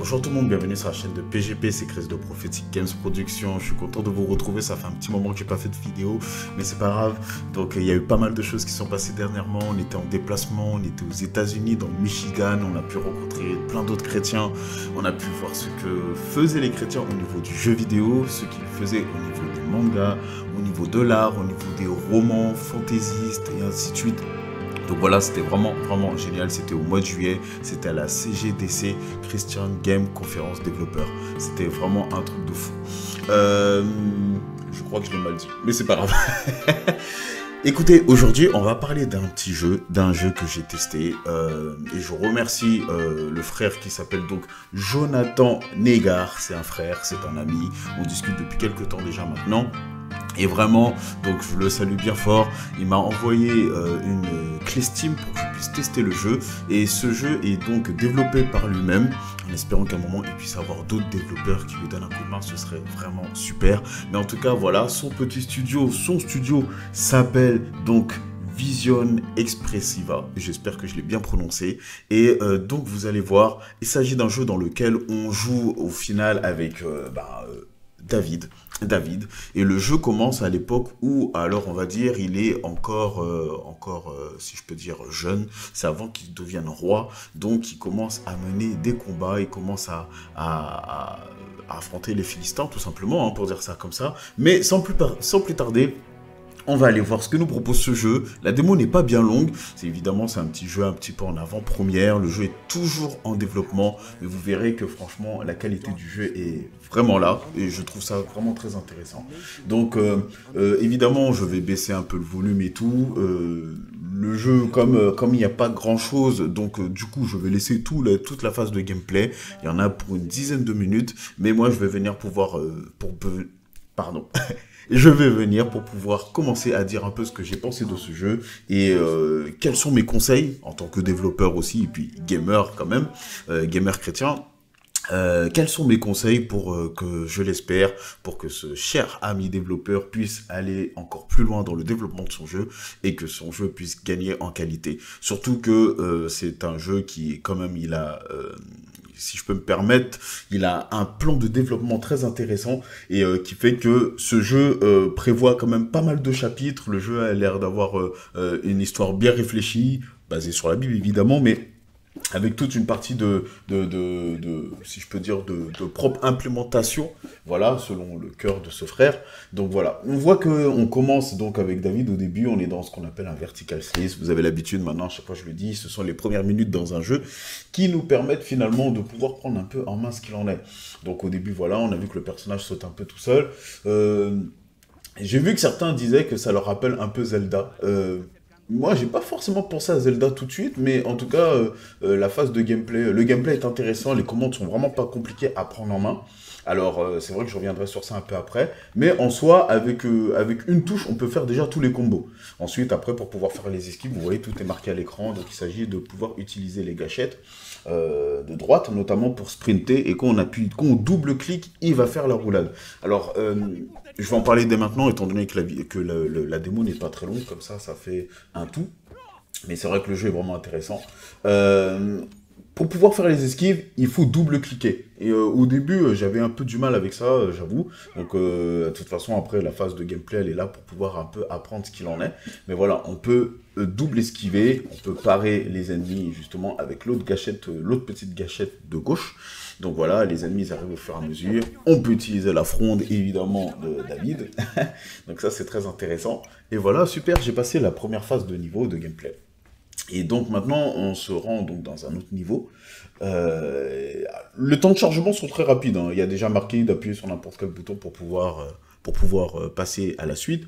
Bonjour tout le monde, bienvenue sur la chaîne de PGP, c'est Chris de Prophetic Games Production. Je suis content de vous retrouver, ça fait un petit moment que j'ai pas fait de vidéo, mais c'est pas grave. Donc il y a eu pas mal de choses qui sont passées dernièrement, on était en déplacement, on était aux États-Unis, dans le Michigan, on a pu rencontrer plein d'autres chrétiens, on a pu voir ce que faisaient les chrétiens au niveau du jeu vidéo, ce qu'ils faisaient au niveau des mangas, au niveau de l'art, au niveau des romans fantaisistes et ainsi de suite. Donc voilà, c'était vraiment génial. C'était au mois de juillet, c'était à la CGDC, Christian Game Conférence Développeur. C'était vraiment un truc de fou. Je crois que je l'ai mal dit, mais c'est pas grave. Écoutez, aujourd'hui, on va parler d'un petit jeu, d'un jeu que j'ai testé. Et je remercie le frère qui s'appelle donc Jonathan Négard. C'est un frère, c'est un ami. On discute depuis quelques temps déjà maintenant. Et vraiment, donc je le salue bien fort, il m'a envoyé une clé Steam pour que je puisse tester le jeu. Et ce jeu est donc développé par lui-même, en espérant qu'à un moment il puisse avoir d'autres développeurs qui lui donnent un coup de main, ce serait vraiment super. Mais en tout cas, voilà, son petit studio, son studio s'appelle donc Vision Expressiva, j'espère que je l'ai bien prononcé. Et donc vous allez voir, il s'agit d'un jeu dans lequel on joue au final avec David, et le jeu commence à l'époque où, alors on va dire, il est encore, si je peux dire, jeune. C'est avant qu'il devienne roi, donc il commence à mener des combats, il commence à affronter les Philistins, tout simplement, hein, pour dire ça comme ça. Mais sans plus tarder, on va aller voir ce que nous propose ce jeu. La démo n'est pas bien longue. C'est un petit jeu un petit peu en avant-première. Le jeu est toujours en développement. Mais vous verrez que franchement, la qualité du jeu est vraiment là. Et je trouve ça vraiment très intéressant. Donc, évidemment, je vais baisser un peu le volume et tout. Le jeu, comme il n'y a pas grand-chose, donc du coup, je vais laisser toute la phase de gameplay. Il y en a pour une dizaine de minutes. Mais moi, je vais venir je vais venir pour pouvoir commencer à dire un peu ce que j'ai pensé de ce jeu et quels sont mes conseils en tant que développeur aussi, et puis gamer quand même, gamer chrétien. Quels sont mes conseils pour que, je l'espère, pour que ce cher ami développeur puisse aller encore plus loin dans le développement de son jeu et que son jeu puisse gagner en qualité. Surtout que c'est un jeu qui, quand même, si je peux me permettre, il a un plan de développement très intéressant et qui fait que ce jeu prévoit quand même pas mal de chapitres. Le jeu a l'air d'avoir une histoire bien réfléchie, basée sur la Bible évidemment, mais avec toute une partie si je peux dire, de propre implémentation, voilà, selon le cœur de ce frère. Donc voilà, on voit qu'on commence donc avec David au début, on est dans ce qu'on appelle un vertical slice. Vous avez l'habitude maintenant, à chaque fois je le dis, ce sont les premières minutes dans un jeu qui nous permettent finalement de pouvoir prendre un peu en main ce qu'il en est. Donc au début, voilà, on a vu que le personnage saute un peu tout seul. J'ai vu que certains disaient que ça leur rappelle un peu Zelda. Moi, j'ai pas forcément pensé à Zelda tout de suite, mais en tout cas, la phase de gameplay, le gameplay est intéressant, les commandes sont vraiment pas compliquées à prendre en main. Alors, c'est vrai que je reviendrai sur ça un peu après, mais en soi, avec une touche, on peut faire déjà tous les combos. Ensuite, après, pour pouvoir faire les esquives, vous voyez, tout est marqué à l'écran, donc il s'agit de pouvoir utiliser les gâchettes de droite, notamment pour sprinter, et quand on double-clique, il va faire la roulade. Alors, je vais en parler dès maintenant, étant donné que la démo n'est pas très longue, comme ça fait un tout. Mais c'est vrai que le jeu est vraiment intéressant. Pour pouvoir faire les esquives, il faut double-cliquer. Et au début, j'avais un peu du mal avec ça, j'avoue. Donc, de toute façon, après, la phase de gameplay, elle est là pour pouvoir un peu apprendre ce qu'il en est. Mais voilà, on peut double esquiver, on peut parer les ennemis, justement, avec l'autre petite gâchette de gauche. Donc voilà, les ennemis ils arrivent au fur et à mesure. On peut utiliser la fronde, évidemment, de David. Donc ça, c'est très intéressant. Et voilà, super, j'ai passé la première phase de niveau de gameplay. Et donc maintenant, on se rend donc dans un autre niveau. Le temps de chargement sont très rapides, hein. Il y a déjà marqué d'appuyer sur n'importe quel bouton pour pouvoir passer à la suite.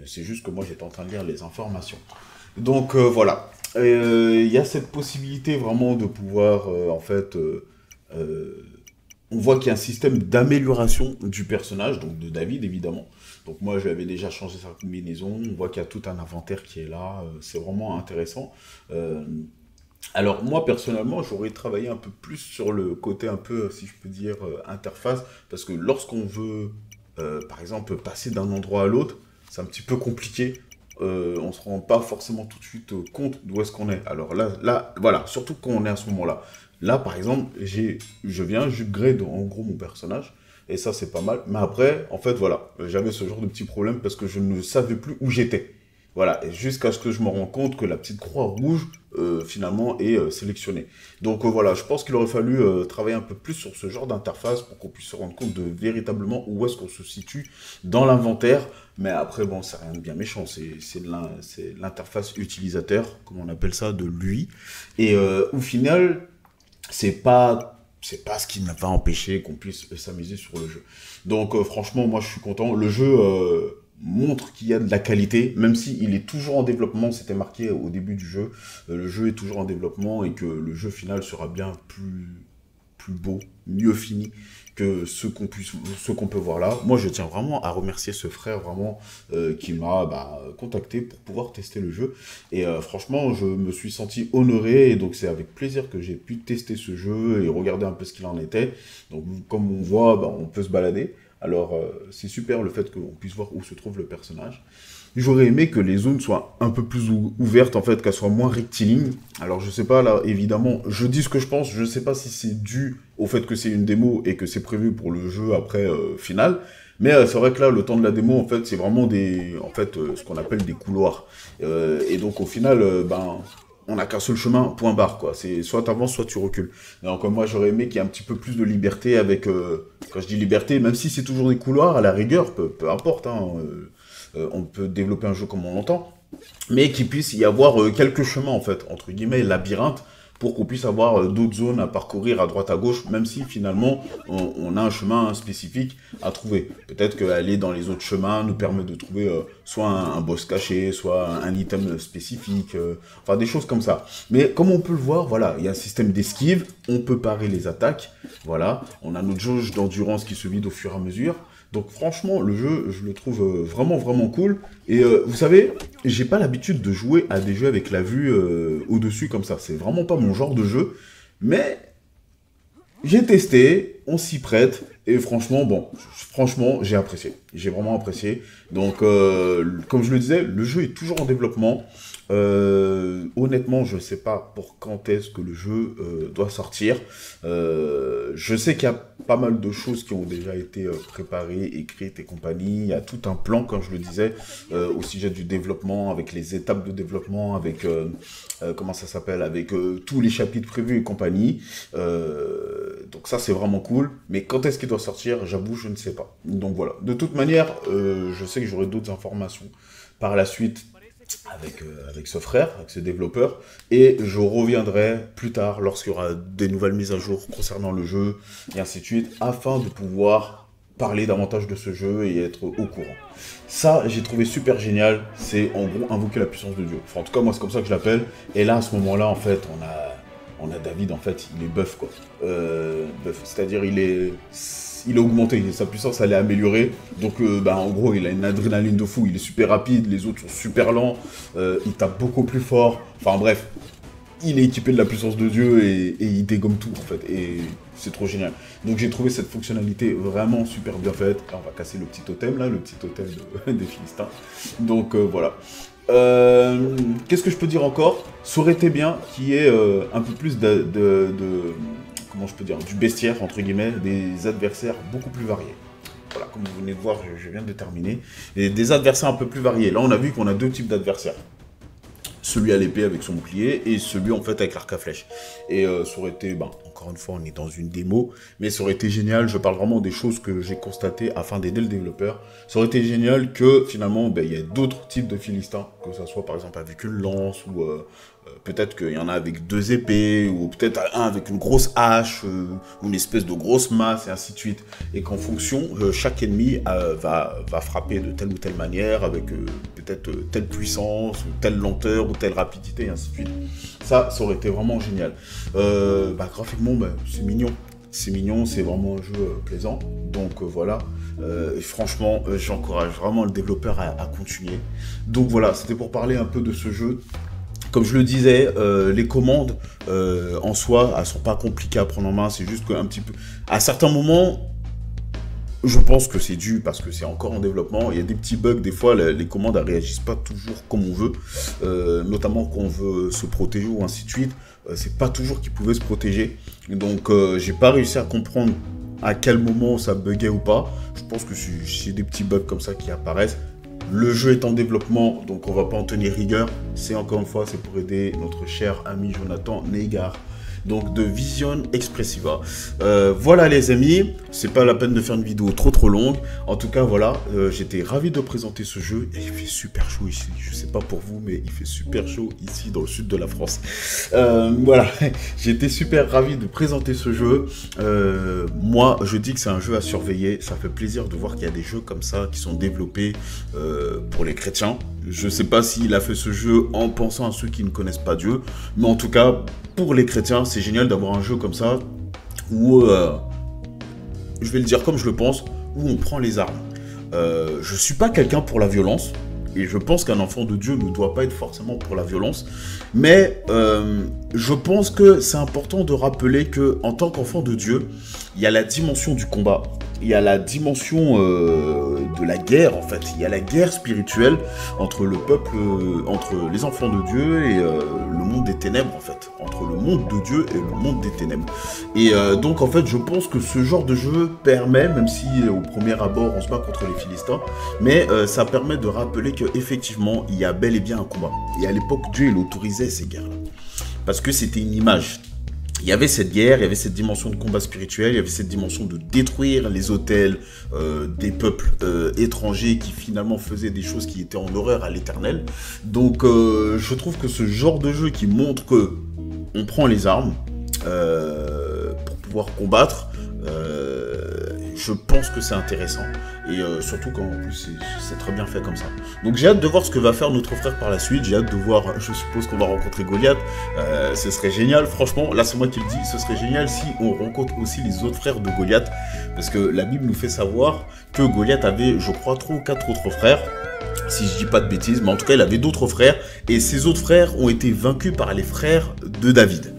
C'est juste que moi, j'étais en train de lire les informations. Donc voilà. Il y a cette possibilité vraiment de pouvoir, on voit qu'il y a un système d'amélioration du personnage, donc de David évidemment. Donc moi j'avais déjà changé sa combinaison, on voit qu'il y a tout un inventaire qui est là, c'est vraiment intéressant. Alors moi personnellement j'aurais travaillé un peu plus sur le côté un peu, si je peux dire, interface, parce que lorsqu'on veut par exemple passer d'un endroit à l'autre, c'est un petit peu compliqué. On ne se rend pas forcément tout de suite compte d'où est-ce qu'on est. Alors là, voilà, surtout quand on est à ce moment-là. Là, par exemple, je viens, j'upgrade en gros mon personnage, et ça, c'est pas mal. Mais après, en fait, voilà, j'avais ce genre de petits problèmes parce que je ne savais plus où j'étais. Voilà, et jusqu'à ce que je me rende compte que la petite croix rouge, finalement, est sélectionnée. Donc voilà, je pense qu'il aurait fallu travailler un peu plus sur ce genre d'interface pour qu'on puisse se rendre compte de véritablement où est-ce qu'on se situe dans l'inventaire. Mais après, bon, c'est rien de bien méchant, c'est l'interface utilisateur, comme on appelle ça, de l'UI. Et au final, c'est pas ce qui n'a pas empêché qu'on puisse s'amuser sur le jeu. Donc franchement, moi je suis content. Le jeu montre qu'il y a de la qualité, même s'il est toujours en développement, c'était marqué au début du jeu, le jeu est toujours en développement et que le jeu final sera bien plus beau, mieux fini que ce qu'on peut voir là. Moi, je tiens vraiment à remercier ce frère vraiment qui m'a contacté pour pouvoir tester le jeu. Et franchement, je me suis senti honoré. Et donc, c'est avec plaisir que j'ai pu tester ce jeu et regarder un peu ce qu'il en était. Donc, comme on voit, on peut se balader. Alors, c'est super le fait qu'on puisse voir où se trouve le personnage. J'aurais aimé que les zones soient un peu plus ouvertes, en fait, qu'elles soient moins rectilignes. Alors, je sais pas, là, évidemment, je dis ce que je pense. Je sais pas si c'est dû au fait que c'est une démo et que c'est prévu pour le jeu après final. Mais c'est vrai que là, le temps de la démo, en fait, c'est vraiment ce qu'on appelle des couloirs. Et donc, au final, on n'a qu'un seul chemin, point barre, quoi. C'est soit tu avances, soit tu recules. Donc moi, j'aurais aimé qu'il y ait un petit peu plus de liberté avec... quand je dis liberté, même si c'est toujours des couloirs, à la rigueur, peu importe, hein, on peut développer un jeu comme on l'entend, mais qu'il puisse y avoir quelques chemins, en fait, entre guillemets, labyrinthe, pour qu'on puisse avoir d'autres zones à parcourir à droite à gauche, même si finalement on a un chemin spécifique à trouver. Peut-être qu'aller dans les autres chemins nous permet de trouver soit un boss caché, soit un item spécifique, enfin des choses comme ça. Mais comme on peut le voir, voilà, il y a un système d'esquive, on peut parer les attaques, voilà, on a notre jauge d'endurance qui se vide au fur et à mesure. Donc franchement, le jeu, je le trouve vraiment, vraiment cool. Et vous savez, j'ai pas l'habitude de jouer à des jeux avec la vue au-dessus comme ça. C'est vraiment pas mon genre de jeu. Mais j'ai testé, on s'y prête. Et franchement, j'ai apprécié. J'ai vraiment apprécié. Donc, comme je le disais, le jeu est toujours en développement. Honnêtement, je ne sais pas pour quand est-ce que le jeu doit sortir. Je sais qu'il y a pas mal de choses qui ont déjà été préparées, écrites et compagnie. Il y a tout un plan, comme je le disais, au sujet du développement, avec les étapes de développement, avec comment ça s'appelle, avec tous les chapitres prévus et compagnie. Donc ça, c'est vraiment cool. Mais quand est-ce qu'il doit sortir, j'avoue, je ne sais pas. Donc voilà. De toute manière, je sais que j'aurai d'autres informations par la suite avec ce frère, avec ce développeur, et je reviendrai plus tard lorsqu'il y aura des nouvelles mises à jour concernant le jeu, et ainsi de suite, afin de pouvoir parler davantage de ce jeu et être au courant. Ça, j'ai trouvé super génial, c'est en gros invoquer la puissance de Dieu. Enfin, en tout cas, moi, c'est comme ça que je l'appelle, et là, à ce moment-là, en fait, on a David, en fait, il est buff, quoi. Buff, c'est-à-dire, il est augmenté, sa puissance elle est améliorée, donc en gros il a une adrénaline de fou, il est super rapide, les autres sont super lents, il tape beaucoup plus fort, enfin bref, il est équipé de la puissance de Dieu et il dégomme tout en fait, et c'est trop génial. Donc j'ai trouvé cette fonctionnalité vraiment super bien faite. Là, on va casser le petit totem là, le petit totem des Philistins, donc voilà. Qu'est-ce que je peux dire encore? Ça aurait été bien qu'il y ait un peu plus comment je peux dire, du bestiaire, entre guillemets, des adversaires beaucoup plus variés. Voilà, comme vous venez de voir, je viens de terminer. Et des adversaires un peu plus variés. Là, on a vu qu'on a deux types d'adversaires. Celui à l'épée avec son bouclier et celui en fait avec l'arc à flèche. Et ça aurait été, encore une fois on est dans une démo, mais ça aurait été génial, je parle vraiment des choses que j'ai constatées afin d'aider le développeur. Ça aurait été génial que finalement il y ait d'autres types de Philistins, que ça soit par exemple avec une lance ou peut-être qu'il y en a avec deux épées, ou peut-être un avec une grosse hache, ou une espèce de grosse masse, et ainsi de suite. Et qu'en fonction, chaque ennemi va frapper de telle ou telle manière, avec peut-être telle puissance, ou telle lenteur, ou telle rapidité, et ainsi de suite. Ça aurait été vraiment génial. Graphiquement, c'est mignon. C'est mignon, c'est vraiment un jeu plaisant. Donc voilà. Et franchement, j'encourage vraiment le développeur à continuer. Donc voilà, c'était pour parler un peu de ce jeu. Comme je le disais, les commandes en soi, elles sont pas compliquées à prendre en main. C'est juste qu'un petit peu, à certains moments, Je pense que c'est dû parce que c'est encore en développement. Il y a des petits bugs, des fois les commandes ne réagissent pas toujours comme on veut, notamment quand on veut se protéger ou ainsi de suite. C'est pas toujours qu'ils pouvaient se protéger. Donc j'ai pas réussi à comprendre à quel moment ça buguait ou pas. Je pense que c'est des petits bugs comme ça qui apparaissent. Le jeu est en développement, donc on va pas en tenir rigueur. C'est encore une fois, c'est pour aider notre cher ami Jonathan Negar. Donc de Vision Expressiva. Voilà les amis, c'est pas la peine de faire une vidéo trop longue. En tout cas voilà, j'étais ravi de présenter ce jeu. Et il fait super chaud ici, je sais pas pour vous, mais il fait super chaud ici dans le sud de la France. Voilà, j'étais super ravi de présenter ce jeu. Moi je dis que c'est un jeu à surveiller. Ça fait plaisir de voir qu'il y a des jeux comme ça qui sont développés pour les chrétiens. Je sais pas s'il a fait ce jeu en pensant à ceux qui ne connaissent pas Dieu, mais en tout cas, pour les chrétiens, c'est génial d'avoir un jeu comme ça, où, je vais le dire comme je le pense, où on prend les armes. Je suis pas quelqu'un pour la violence, et je pense qu'un enfant de Dieu ne doit pas être forcément pour la violence, mais je pense que c'est important de rappeler que en tant qu'enfant de Dieu, il y a la dimension du combat. Il y a la dimension de la guerre, en fait. Il y a la guerre spirituelle entre le peuple, entre les enfants de Dieu et le monde des ténèbres, en fait. Entre le monde de Dieu et le monde des ténèbres. Et donc, en fait, je pense que ce genre de jeu permet, même si au premier abord, on se bat contre les Philistins, mais ça permet de rappeler qu'effectivement, il y a bel et bien un combat. Et à l'époque, Dieu, il autorisait ces guerres-là. Parce que c'était une image. Il y avait cette guerre, il y avait cette dimension de combat spirituel, il y avait cette dimension de détruire les autels des peuples étrangers qui finalement faisaient des choses qui étaient en horreur à l'Éternel. Donc je trouve que ce genre de jeu qui montre que on prend les armes pour pouvoir combattre, je pense que c'est intéressant. Et surtout quand en plus c'est très bien fait comme ça. Donc j'ai hâte de voir ce que va faire notre frère par la suite. J'ai hâte de voir, je suppose qu'on va rencontrer Goliath. Ce serait génial, franchement, là c'est moi qui le dis, ce serait génial si on rencontre aussi les autres frères de Goliath. Parce que la Bible nous fait savoir que Goliath avait, je crois, 3 ou 4 autres frères. Si je dis pas de bêtises, mais en tout cas il avait d'autres frères. Et ces autres frères ont été vaincus par les frères de David.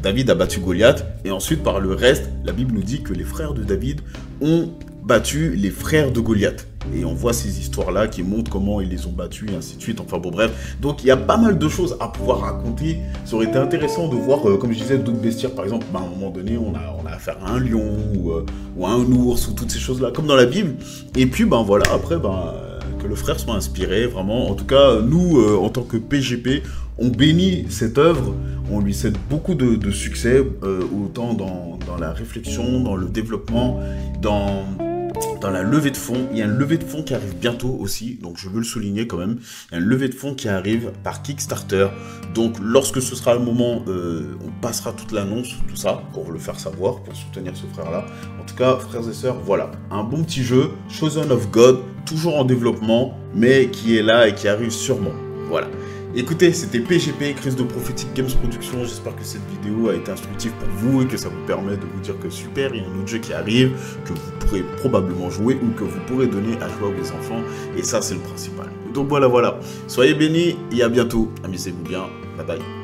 David a battu Goliath. Et ensuite par le reste, la Bible nous dit que les frères de David ont battu les frères de Goliath. Et on voit ces histoires-là qui montrent comment ils les ont battus et ainsi de suite. Enfin bon bref. Donc il y a pas mal de choses à pouvoir raconter. Ça aurait été intéressant de voir, comme je disais, d'autres bestiaires. Par exemple, à un moment donné, on a affaire à un lion ou à un ours ou toutes ces choses-là, comme dans la Bible. Et puis voilà, après, que le frère soit inspiré, vraiment. En tout cas, nous, en tant que PGP, on bénit cette œuvre, on lui souhaite beaucoup de succès, autant dans la réflexion, dans le développement, dans la levée de fonds. Il y a une levée de fonds qui arrive bientôt aussi, donc je veux le souligner quand même. Il y a une levée de fonds qui arrive par Kickstarter. Donc lorsque ce sera le moment, on passera toute l'annonce, tout ça, pour le faire savoir, pour soutenir ce frère-là. En tout cas, frères et sœurs, voilà, un bon petit jeu, Chosen of God, toujours en développement, mais qui est là et qui arrive sûrement. Voilà. Écoutez, c'était PGP, Crise de Prophetic Games Production. J'espère que cette vidéo a été instructive pour vous et que ça vous permet de vous dire que super, il y a un autre jeu qui arrive, que vous pourrez probablement jouer ou que vous pourrez donner à jouer à vos enfants. Et ça, c'est le principal. Donc voilà. Soyez bénis et à bientôt. Amusez-vous bien. Bye bye.